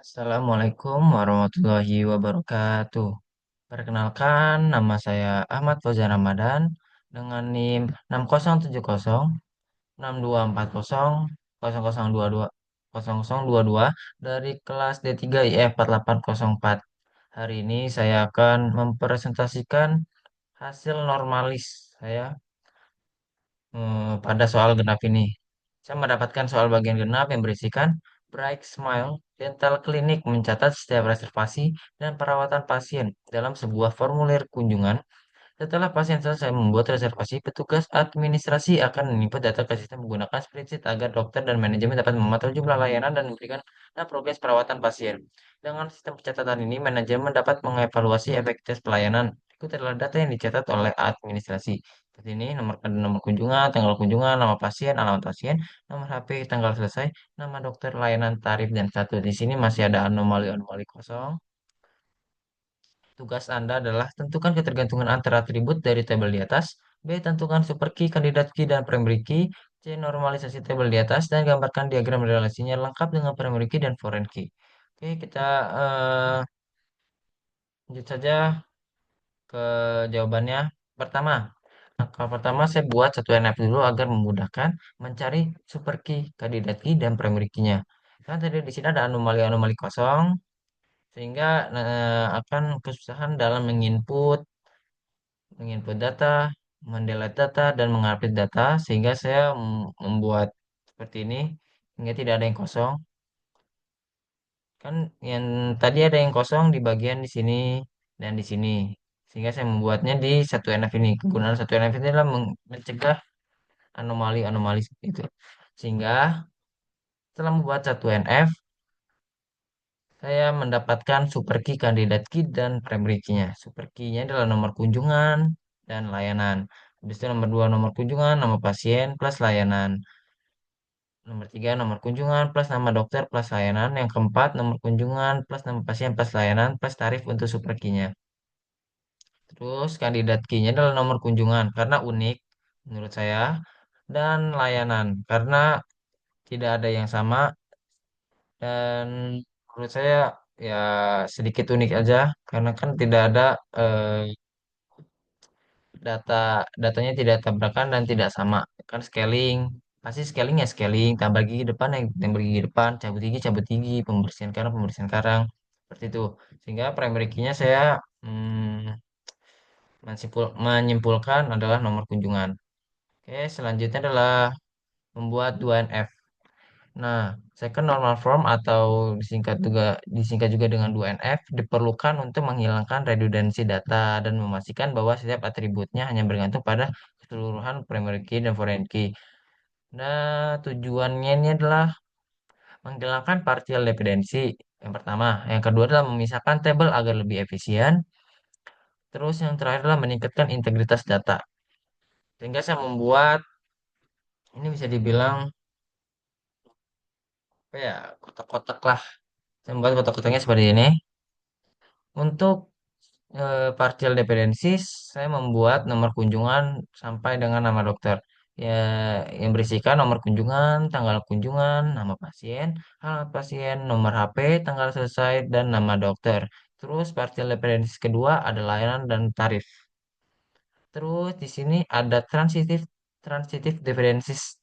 Assalamualaikum warahmatullahi wabarakatuh. Perkenalkan, nama saya Ahmad Fauzan Ramadan dengan NIM 607062400022 dari kelas D3 IF 4804. Hari ini saya akan mempresentasikan hasil normalis saya pada soal genap ini. Saya mendapatkan soal bagian genap yang berisikan Bright Smile Dental Clinic mencatat setiap reservasi dan perawatan pasien dalam sebuah formulir kunjungan. Setelah pasien selesai membuat reservasi, petugas administrasi akan menginput data ke sistem menggunakan spreadsheet agar dokter dan manajemen dapat memantau jumlah layanan dan memberikan progres perawatan pasien. Dengan sistem pencatatan ini, manajemen dapat mengevaluasi efektivitas pelayanan. Berikut adalah data yang dicatat oleh administrasi. Seperti ini, nomor kunjungan, nama pasien, alamat pasien, nomor HP, tanggal selesai, nama dokter, layanan, tarif, dan status. Di sini masih ada anomali-anomali kosong. Tugas Anda adalah tentukan ketergantungan antara atribut dari tabel di atas. B. Tentukan super key, kandidat key, dan primary key. C. Normalisasi tabel di atas dan gambarkan diagram relasinya lengkap dengan primary key dan foreign key. Oke, kita lanjut saja ke jawabannya. Pertama, langkah pertama saya buat satu NF dulu agar memudahkan mencari super key, kandidat key, dan primary key-nya. Kan tadi di sini ada anomali-anomali kosong, sehingga akan kesusahan dalam menginput data, mendelete data, dan mengupdate data, sehingga saya membuat seperti ini, sehingga tidak ada yang kosong. Kan yang tadi ada yang kosong di bagian di sini dan di sini. Sehingga saya membuatnya di satu NF ini. Kegunaan satu NF ini adalah mencegah anomali-anomali seperti itu. Sehingga setelah membuat satu NF, saya mendapatkan super key, kandidat key, dan primary key-nya. Super key-nya adalah nomor kunjungan dan layanan. Habis itu nomor 2 nomor kunjungan, nama pasien plus layanan. Nomor 3 nomor kunjungan plus nama dokter plus layanan. Yang keempat nomor kunjungan plus nama pasien plus layanan plus tarif untuk super key-nya. Terus kandidat key-nya adalah nomor kunjungan karena unik menurut saya. Dan layanan karena tidak ada yang sama dan menurut saya ya sedikit unik aja karena kan tidak ada data datanya tidak tabrakan dan tidak sama kan scaling pasti scaling ya scaling tambah gigi depan yang bergigi depan cabut gigi pembersihan karang seperti itu sehingga primary key-nya saya menyimpulkan adalah nomor kunjungan. Oke, selanjutnya adalah membuat 2NF. Nah, second normal form atau disingkat juga dengan 2NF diperlukan untuk menghilangkan redundansi data dan memastikan bahwa setiap atributnya hanya bergantung pada keseluruhan primary key dan foreign key. Nah, tujuannya ini adalah menghilangkan partial dependency. Yang pertama, yang kedua adalah memisahkan tabel agar lebih efisien. Terus yang terakhir adalah meningkatkan integritas data. Sehingga saya membuat ini bisa dibilang apa ya kotak-kotak lah. Saya membuat kotak-kotaknya seperti ini. Untuk partial dependencies, saya membuat nomor kunjungan sampai dengan nama dokter. Ya, yang berisikan nomor kunjungan, tanggal kunjungan, nama pasien, alamat pasien, nomor HP, tanggal selesai, dan nama dokter. Terus partial dependencies kedua ada layanan dan tarif. Terus di sini ada transitive dependencies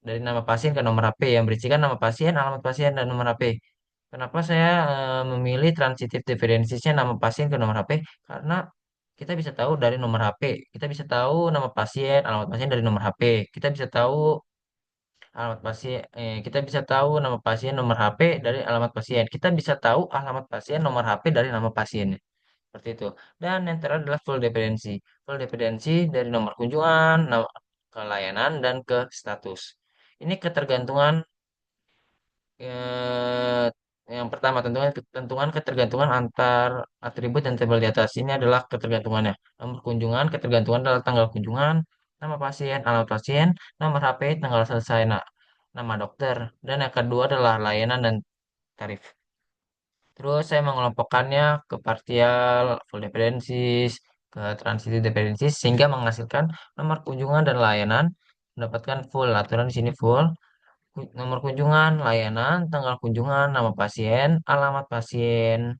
dari nama pasien ke nomor HP yang berisikan nama pasien, alamat pasien, dan nomor HP. Kenapa saya memilih transitive dependencies-nya nama pasien ke nomor HP? Karena kita bisa tahu dari nomor HP, kita bisa tahu nama pasien, alamat pasien dari nomor HP, kita bisa tahu kita bisa tahu nama pasien, nomor HP dari alamat pasien, kita bisa tahu alamat pasien, nomor HP dari nama pasien. Seperti itu. Dan yang terakhir adalah full dependency. Full dependency dari nomor kunjungan, ke layanan, dan ke status. Ini ketergantungan yang pertama tentukan ketergantungan antar atribut dan tabel di atas. Ini adalah ketergantungannya. Nomor kunjungan, ketergantungan adalah tanggal kunjungan, nama pasien, alamat pasien, nomor HP, tanggal selesai, nama dokter. Dan yang kedua adalah layanan dan tarif. Terus saya mengelompokkannya ke partial, full dependencies, ke transitive dependencies sehingga menghasilkan nomor kunjungan dan layanan mendapatkan full. Aturan di sini full. nomor kunjungan, layanan, tanggal kunjungan, nama pasien, alamat pasien,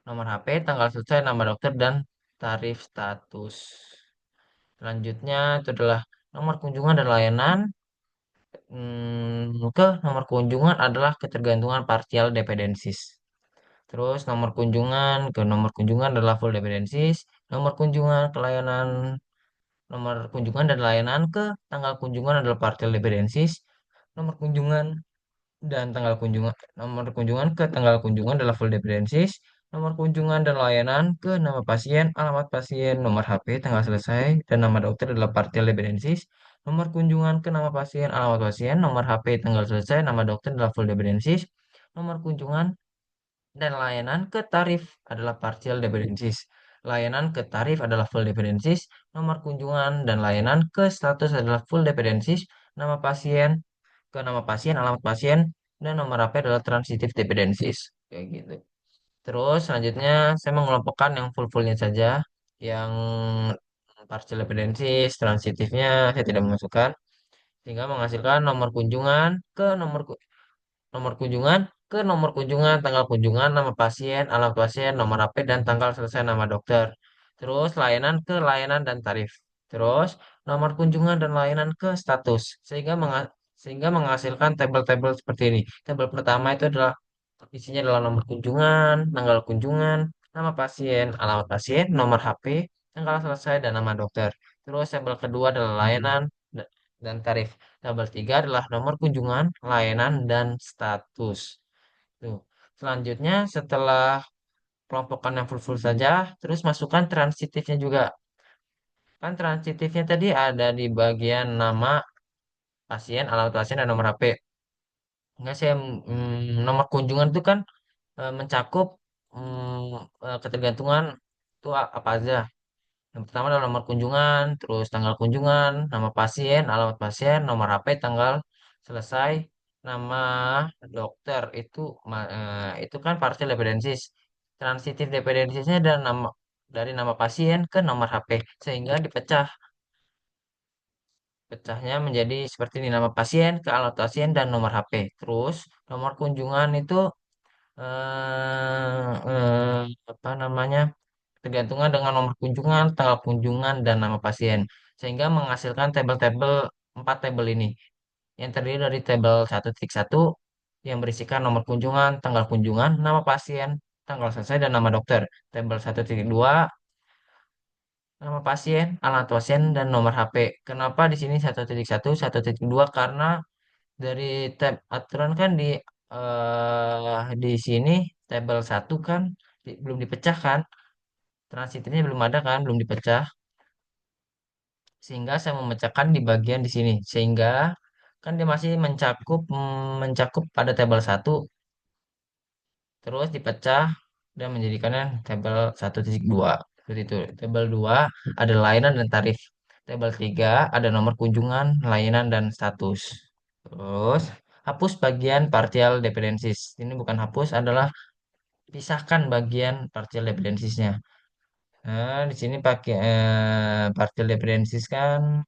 nomor HP, tanggal selesai, nama dokter, dan tarif status. Selanjutnya itu adalah nomor kunjungan dan layanan. Ke nomor kunjungan adalah ketergantungan partial dependencies. Terus nomor kunjungan ke nomor kunjungan adalah full dependencies. Nomor kunjungan ke layanan, nomor kunjungan dan layanan ke tanggal kunjungan adalah partial dependencies. Nomor kunjungan dan tanggal kunjungan, nomor kunjungan ke tanggal kunjungan adalah full dependencies. Nomor kunjungan dan layanan ke nama pasien, alamat pasien, nomor HP, tanggal selesai, dan nama dokter adalah partial dependencies. Nomor kunjungan ke nama pasien, alamat pasien, nomor HP, tanggal selesai, nama dokter adalah full dependencies. Nomor kunjungan dan layanan ke tarif adalah partial dependencies. Layanan ke tarif adalah full dependencies. Nomor kunjungan dan layanan ke status adalah full dependencies. Nama pasien ke nama pasien, alamat pasien, dan nomor HP adalah transitive dependencies. Kayak gitu. Terus selanjutnya saya mengelompokkan yang full-fullnya saja. Yang partial dependencies, transitifnya saya tidak memasukkan. Sehingga menghasilkan nomor kunjungan ke nomor kunjungan ke nomor kunjungan, tanggal kunjungan, nama pasien, alamat pasien, nomor HP, dan tanggal selesai nama dokter. Terus layanan ke layanan dan tarif. Terus nomor kunjungan dan layanan ke status. Sehingga menghasilkan tabel-tabel seperti ini. Tabel pertama itu adalah isinya adalah nomor kunjungan, tanggal kunjungan, nama pasien, alamat pasien, nomor HP, tanggal selesai, dan nama dokter. Terus tabel kedua adalah layanan dan tarif. Tabel tiga adalah nomor kunjungan, layanan, dan status. Tuh. Selanjutnya setelah kelompokan yang full-full saja, terus masukkan transitifnya juga. Kan transitifnya tadi ada di bagian nama pasien, alamat pasien, dan nomor HP. Enggak saya nomor kunjungan itu kan mencakup ketergantungan itu apa aja. Yang pertama adalah nomor kunjungan, terus tanggal kunjungan, nama pasien, alamat pasien, nomor HP, tanggal selesai, nama dokter itu kan partial dependencies. Transitive dependencies-nya dari nama pasien ke nomor HP sehingga pecahnya menjadi seperti ini nama pasien ke alamat pasien dan nomor HP. Terus nomor kunjungan itu apa namanya tergantungan dengan nomor kunjungan, tanggal kunjungan, dan nama pasien. Sehingga menghasilkan tabel-tabel 4 tabel ini. Yang terdiri dari tabel 1.1 yang berisikan nomor kunjungan, tanggal kunjungan, nama pasien, tanggal selesai, dan nama dokter. Tabel 1.2 nama pasien, alamat pasien, dan nomor HP. Kenapa di sini 1.1, 1.2? Karena dari tab aturan kan di sini tabel 1 kan belum dipecahkan. Transitifnya belum ada kan, belum dipecah. Sehingga saya memecahkan di bagian di sini. Sehingga kan dia masih mencakup pada tabel satu, terus dipecah dan menjadikannya tabel 1.2. Seperti itu. Tabel 2 ada layanan dan tarif. Tabel 3 ada nomor kunjungan, layanan, dan status. Terus hapus bagian partial dependencies. Ini bukan hapus, adalah pisahkan bagian partial dependencies-nya. Nah, di sini pakai partial dependencies kan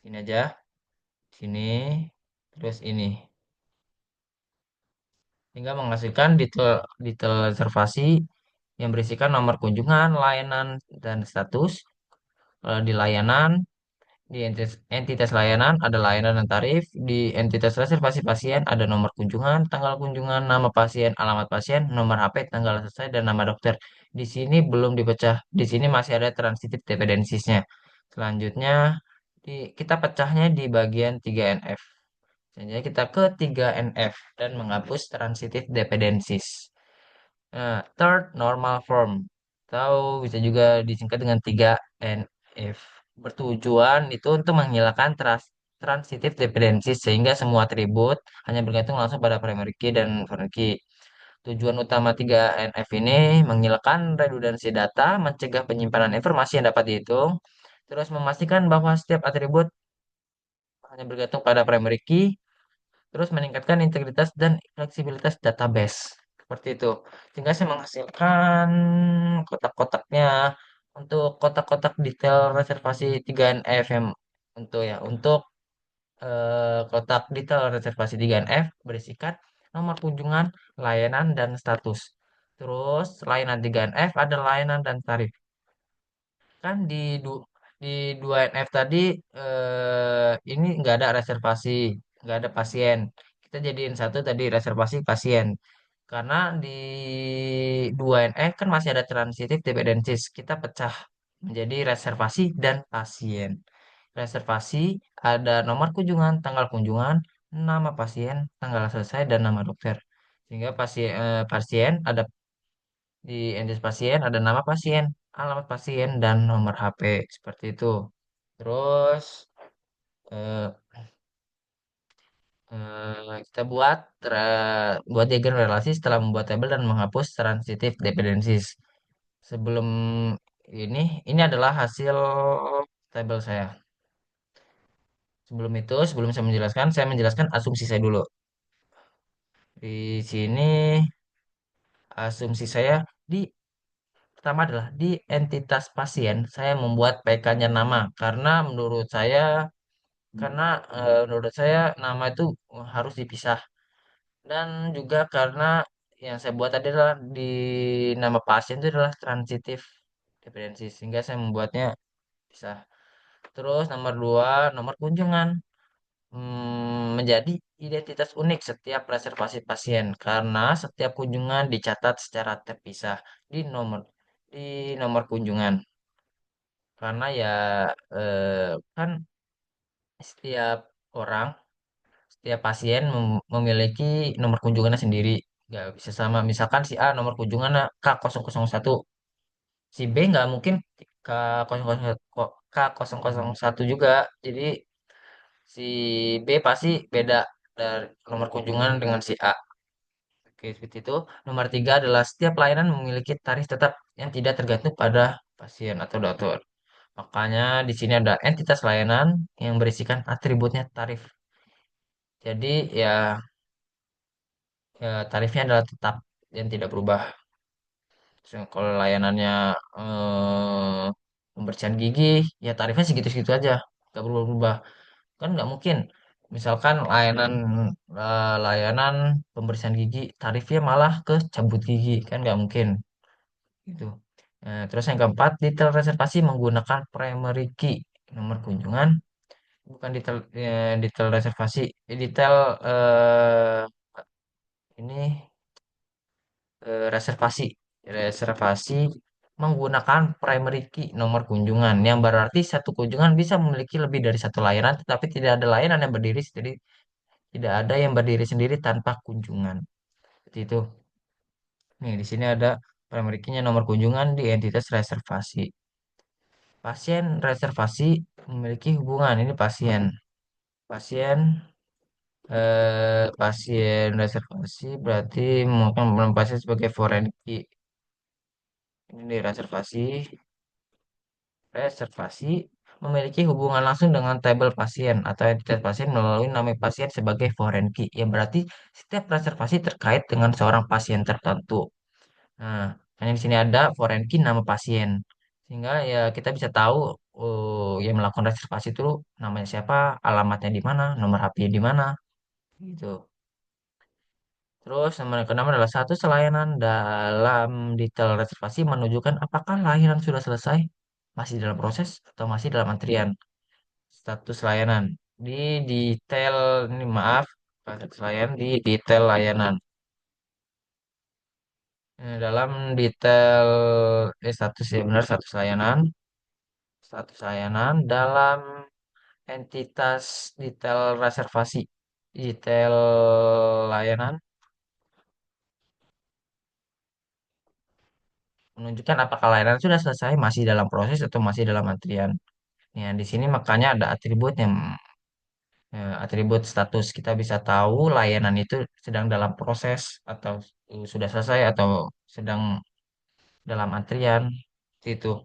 ini aja, sini, terus ini. Hingga menghasilkan detail detail reservasi yang berisikan nomor kunjungan, layanan, dan status. Di layanan, di entitas layanan ada layanan dan tarif. Di entitas reservasi pasien ada nomor kunjungan, tanggal kunjungan, nama pasien, alamat pasien, nomor HP, tanggal selesai, dan nama dokter. Di sini belum dipecah. Di sini masih ada transitive dependencies-nya. Selanjutnya, kita pecahnya di bagian 3NF. Jadi kita ke 3NF dan menghapus transitive dependencies. Nah, third normal form atau bisa juga disingkat dengan 3NF. Bertujuan itu untuk menghilangkan transitive dependencies sehingga semua atribut hanya bergantung langsung pada primary key dan foreign key. Tujuan utama 3NF ini menghilangkan redundansi data, mencegah penyimpanan informasi yang dapat dihitung, terus memastikan bahwa setiap atribut hanya bergantung pada primary key, terus meningkatkan integritas dan fleksibilitas database. Seperti itu. Sehingga saya menghasilkan kotak-kotaknya untuk kotak-kotak detail reservasi 3NF yang untuk kotak detail reservasi 3NF berisikan nomor kunjungan, layanan, dan status. Terus layanan 3NF ada layanan dan tarif. Kan di 2NF tadi ini nggak ada reservasi, nggak ada pasien. Kita jadiin satu tadi reservasi pasien. Karena di 2NF kan masih ada transitif dependencies. Kita pecah menjadi reservasi dan pasien. Reservasi ada nomor kunjungan, tanggal kunjungan, nama pasien, tanggal selesai, dan nama dokter. Sehingga pasien ada di entitas pasien ada nama pasien, alamat pasien, dan nomor HP seperti itu. Terus eh, kita buat diagram relasi setelah membuat tabel dan menghapus transitive dependencies. Sebelum ini ini adalah hasil tabel saya. Sebelum itu, sebelum saya menjelaskan asumsi saya dulu. Di sini asumsi saya di pertama adalah di entitas pasien saya membuat PK-nya nama karena menurut saya nama itu harus dipisah dan juga karena yang saya buat tadi adalah di nama pasien itu adalah transitif dependensi sehingga saya membuatnya pisah. Terus nomor dua, nomor kunjungan menjadi identitas unik setiap reservasi pasien karena setiap kunjungan dicatat secara terpisah di nomor di nomor kunjungan. Karena ya kan setiap orang, setiap pasien memiliki nomor kunjungannya sendiri. Nggak bisa sama. Misalkan si A nomor kunjungannya K001, si B nggak mungkin K001 juga. Jadi si B pasti beda dari nomor kunjungan dengan si A. Oke, seperti itu. Nomor tiga adalah setiap layanan memiliki tarif tetap yang tidak tergantung pada pasien atau dokter. Makanya di sini ada entitas layanan yang berisikan atributnya tarif. Jadi ya tarifnya adalah tetap dan tidak berubah. Kalau layanannya eh, pembersihan gigi, ya tarifnya segitu-segitu aja, nggak berubah-berubah. Kan nggak mungkin. Misalkan layanan pembersihan gigi, tarifnya malah ke cabut gigi, kan nggak mungkin. Gitu. Nah, terus yang keempat, detail reservasi menggunakan primary key, nomor kunjungan, bukan detail reservasi, detail ini reservasi. Reservasi menggunakan primary key nomor kunjungan yang berarti satu kunjungan bisa memiliki lebih dari satu layanan tetapi tidak ada layanan yang berdiri sendiri tidak ada yang berdiri sendiri tanpa kunjungan. Seperti itu. Nih, di sini ada primary key-nya nomor kunjungan di entitas reservasi. Pasien reservasi memiliki hubungan ini pasien. Pasien pasien reservasi berarti mungkin pasien sebagai foreign key. Ini di reservasi. Reservasi memiliki hubungan langsung dengan tabel pasien atau entitas pasien melalui nama pasien sebagai foreign key. Yang berarti setiap reservasi terkait dengan seorang pasien tertentu. Nah, hanya di sini ada foreign key nama pasien. Sehingga ya kita bisa tahu yang melakukan reservasi itu namanya siapa, alamatnya di mana, nomor HP di mana, gitu. Terus nomor keenam adalah satu layanan dalam detail reservasi menunjukkan apakah layanan sudah selesai, masih dalam proses, atau masih dalam antrian. Status layanan. Di detail, ini maaf, status layanan di detail layanan. Dalam detail, status ya benar, status layanan dalam entitas detail reservasi. Detail layanan menunjukkan apakah layanan sudah selesai, masih dalam proses, atau masih dalam antrian. Ya, di sini makanya ada atributnya. Atribut status kita bisa tahu layanan itu sedang dalam proses atau sudah selesai atau sedang dalam antrian itu.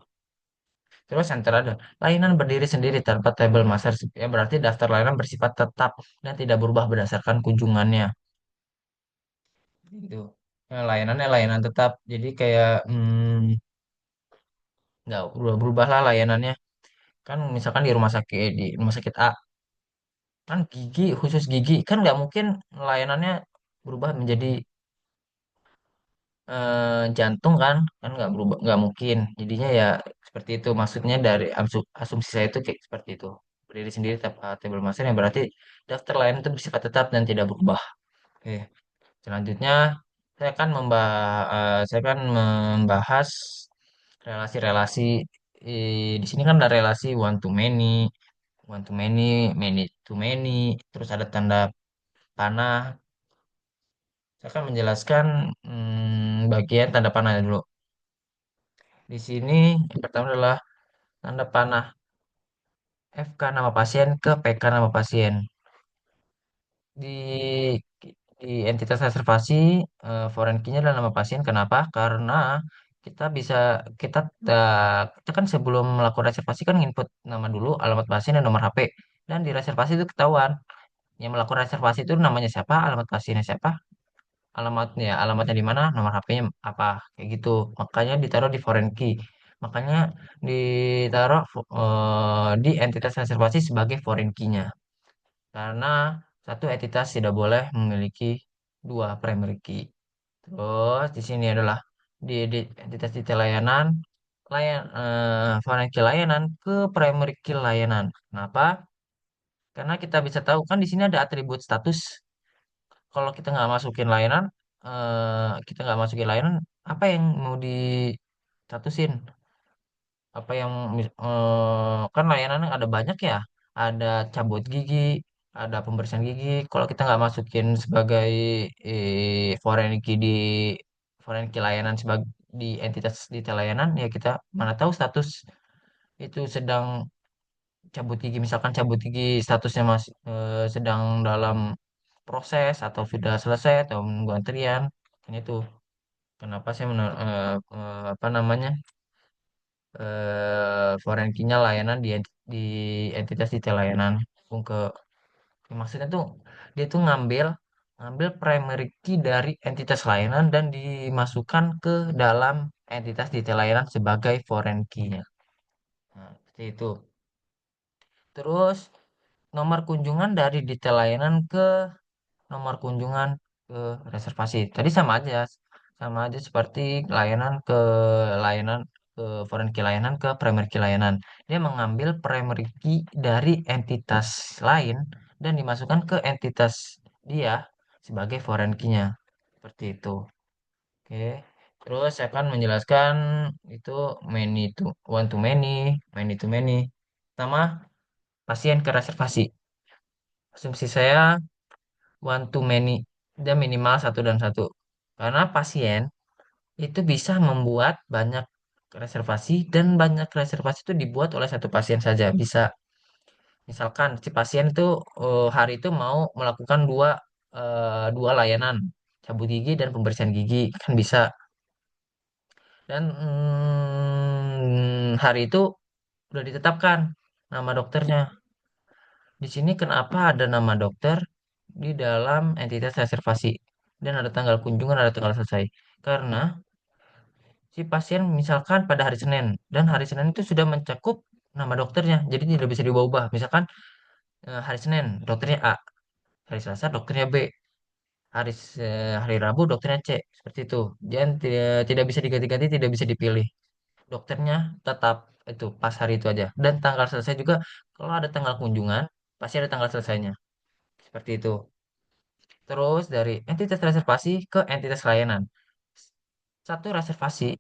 Terus yang terakhir, layanan berdiri sendiri tanpa tabel master ya berarti daftar layanan bersifat tetap dan tidak berubah berdasarkan kunjungannya. Itu. Nah, layanannya layanan tetap. Jadi kayak nggak berubah-berubah lah layanannya. Kan misalkan di rumah sakit A Kan gigi, khusus gigi, kan nggak mungkin layanannya berubah menjadi jantung kan, kan nggak berubah, nggak mungkin. Jadinya ya seperti itu. Maksudnya dari asumsi saya itu kayak seperti itu. Berdiri sendiri tanpa tabel masal yang berarti daftar layanan itu bersifat tetap dan tidak berubah. Oke. Selanjutnya saya kan membahas relasi-relasi. Di sini kan ada relasi one to many, many to many, terus ada tanda panah. Saya akan menjelaskan bagian tanda panah dulu. Di sini yang pertama adalah tanda panah FK nama pasien ke PK nama pasien. Di entitas reservasi, foreign key-nya adalah nama pasien. Kenapa? Karena kita bisa kita kita kan sebelum melakukan reservasi kan input nama dulu, alamat pasien dan nomor HP. Dan di reservasi itu ketahuan yang melakukan reservasi itu namanya siapa, alamat pasiennya siapa, alamatnya di mana, nomor HP-nya apa, kayak gitu. Makanya ditaruh di foreign key. Makanya ditaruh di entitas reservasi sebagai foreign key-nya. Karena satu entitas tidak boleh memiliki dua primary key. Terus di sini adalah di entitas detail layanan, foreign key layanan ke primary key layanan. Kenapa? Karena kita bisa tahu kan di sini ada atribut status. Kalau kita nggak masukin layanan, apa yang mau distatusin? Apa yang kan layanan ada banyak ya, ada cabut gigi, ada pembersihan gigi. Kalau kita nggak masukin sebagai foreign key foreign key layanan sebagai di entitas detail layanan, ya kita mana tahu status itu sedang cabut gigi, misalkan cabut gigi statusnya masih sedang dalam proses atau sudah selesai atau menunggu antrian. Kan itu kenapa saya apa namanya, foreign key-nya layanan di entitas detail layanan. Langsung ke maksudnya tuh dia tuh ngambil ngambil primary key dari entitas layanan dan dimasukkan ke dalam entitas detail layanan sebagai foreign key-nya. Nah, seperti itu. Terus nomor kunjungan dari detail layanan ke nomor kunjungan ke reservasi. Tadi sama aja seperti layanan ke foreign key layanan ke primary key layanan. Dia mengambil primary key dari entitas lain dan dimasukkan ke entitas dia sebagai foreign key-nya. Seperti itu. Oke. Terus saya akan menjelaskan itu one to many to many. Pertama, pasien ke reservasi. Asumsi saya one to many, dia minimal satu dan satu. Karena pasien itu bisa membuat banyak reservasi dan banyak reservasi itu dibuat oleh satu pasien saja. Bisa, misalkan si pasien itu hari itu mau melakukan dua layanan, cabut gigi dan pembersihan gigi, kan bisa. Dan hari itu udah ditetapkan nama dokternya. Di sini kenapa ada nama dokter di dalam entitas reservasi dan ada tanggal kunjungan, ada tanggal selesai? Karena si pasien misalkan pada hari Senin dan hari Senin itu sudah mencakup nama dokternya, jadi tidak bisa diubah-ubah. Misalkan hari Senin dokternya A, hari Selasa dokternya B, hari Rabu dokternya C, seperti itu. Dan tidak bisa diganti-ganti, tidak bisa dipilih. Dokternya tetap itu pas hari itu aja. Dan tanggal selesai juga, kalau ada tanggal kunjungan pasti ada tanggal selesainya. Seperti itu. Terus dari entitas reservasi ke entitas layanan. Satu reservasi,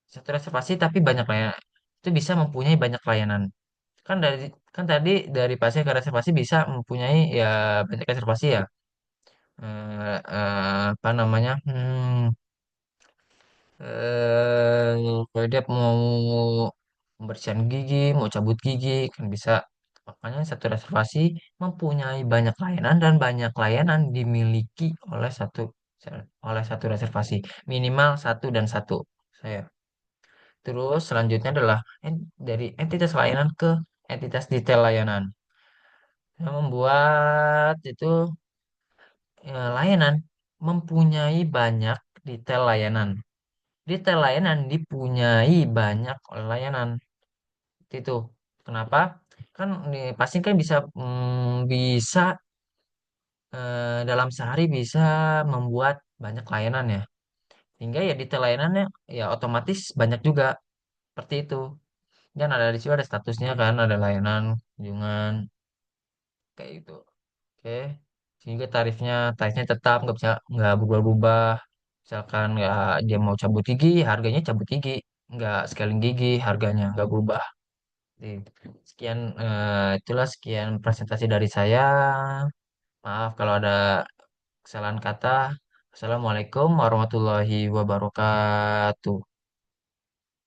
satu reservasi tapi banyak layanan. Itu bisa mempunyai banyak layanan. Kan dari kan tadi dari pasien ke reservasi bisa mempunyai ya banyak reservasi ya. Apa namanya? Kalau dia mau pembersihan gigi, mau cabut gigi, kan bisa. Makanya satu reservasi mempunyai banyak layanan dan banyak layanan dimiliki oleh satu reservasi. Minimal satu dan satu. Saya. Terus selanjutnya adalah dari entitas layanan ke entitas detail layanan. Saya membuat itu layanan mempunyai banyak detail layanan. Detail layanan dipunyai banyak oleh layanan. Itu. Kenapa? kan pasti kan bisa bisa dalam sehari bisa membuat banyak layanan ya. Sehingga ya detail layanannya ya otomatis banyak juga seperti itu. Dan ada di situ ada statusnya kan, ada layanan kunjungan kayak gitu. Oke. Sehingga tarifnya tetap nggak berubah-ubah. Misalkan nggak dia mau cabut gigi, harganya cabut gigi. Nggak scaling gigi, harganya nggak berubah. Jadi, sekian itulah sekian presentasi dari saya. Maaf kalau ada kesalahan kata. Assalamualaikum warahmatullahi wabarakatuh.